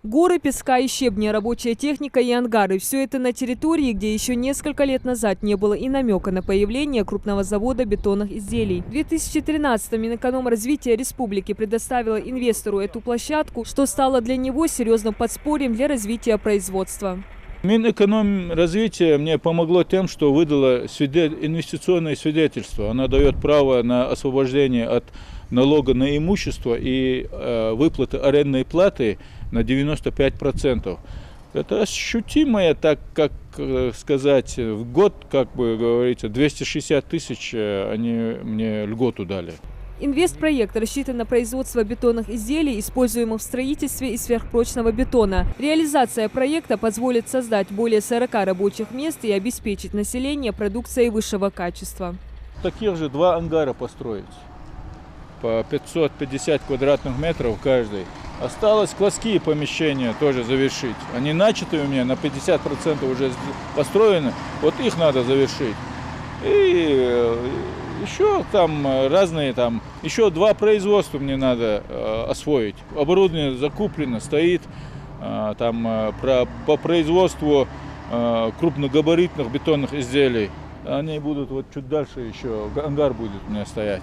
Горы песка и щебня, рабочая техника и ангары – все это на территории, где еще несколько лет назад не было и намека на появление крупного завода бетонных изделий. В 2013-м Минэкономразвития республики предоставила инвестору эту площадку, что стало для него серьезным подспорьем для развития производства. Минэкономразвитие мне помогло тем, что выдало инвестиционное свидетельство. Оно дает право на освобождение от налога на имущество и выплаты арендной платы на 95%. Это ощутимое, так как сказать, в год, как бы говорится, 260 тысяч они мне льготу дали. Инвестпроект рассчитан на производство бетонных изделий, используемых в строительстве из сверхпрочного бетона. Реализация проекта позволит создать более 40 рабочих мест и обеспечить население продукцией высшего качества. Таких же 2 ангара построить, по 550 квадратных метров каждый. Осталось складские помещения тоже завершить. Они начаты у меня, на 50% уже построены, вот их надо завершить. И еще там разные, еще 2 производства мне надо освоить. Оборудование закуплено, стоит по производству крупногабаритных бетонных изделий. Они будут вот чуть дальше еще, ангар будет у меня стоять.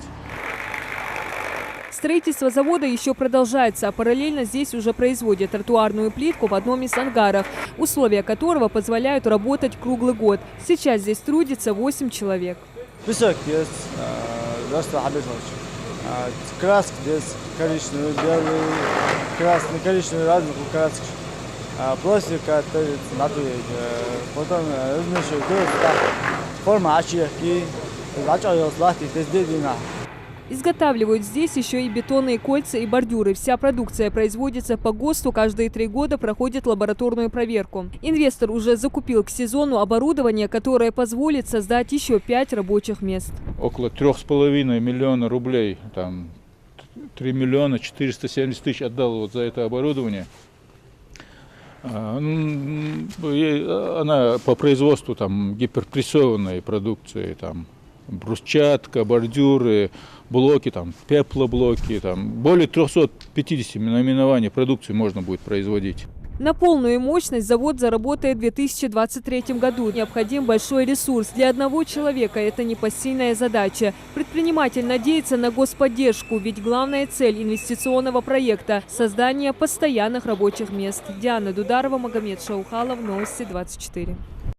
Строительство завода еще продолжается, а параллельно здесь уже производят тротуарную плитку в одном из ангаров, условия которого позволяют работать круглый год. Сейчас здесь трудится 8 человек. Песок есть, краски здесь коричневый, белый, красный, коричневый, разных краски. Пластик, потом размешивают, форма очерки, Изготавливают здесь еще и бетонные кольца и бордюры. Вся продукция производится по ГОСТу, каждые 3 года проходит лабораторную проверку. Инвестор уже закупил к сезону оборудование, которое позволит создать еще 5 рабочих мест. Около 3,5 миллиона рублей, 3 миллиона 470 тысяч отдал вот за это оборудование. Она по производству гиперпрессованной продукции, брусчатка, бордюры, блоки, пеплоблоки, более 350 наименований продукции можно будет производить. На полную мощность завод заработает в 2023 году. Необходим большой ресурс. Для одного человека это непосильная задача. Предприниматель надеется на господдержку, ведь главная цель инвестиционного проекта – создание постоянных рабочих мест. Диана Дударова, Магомед Шаухалов, Новости 24.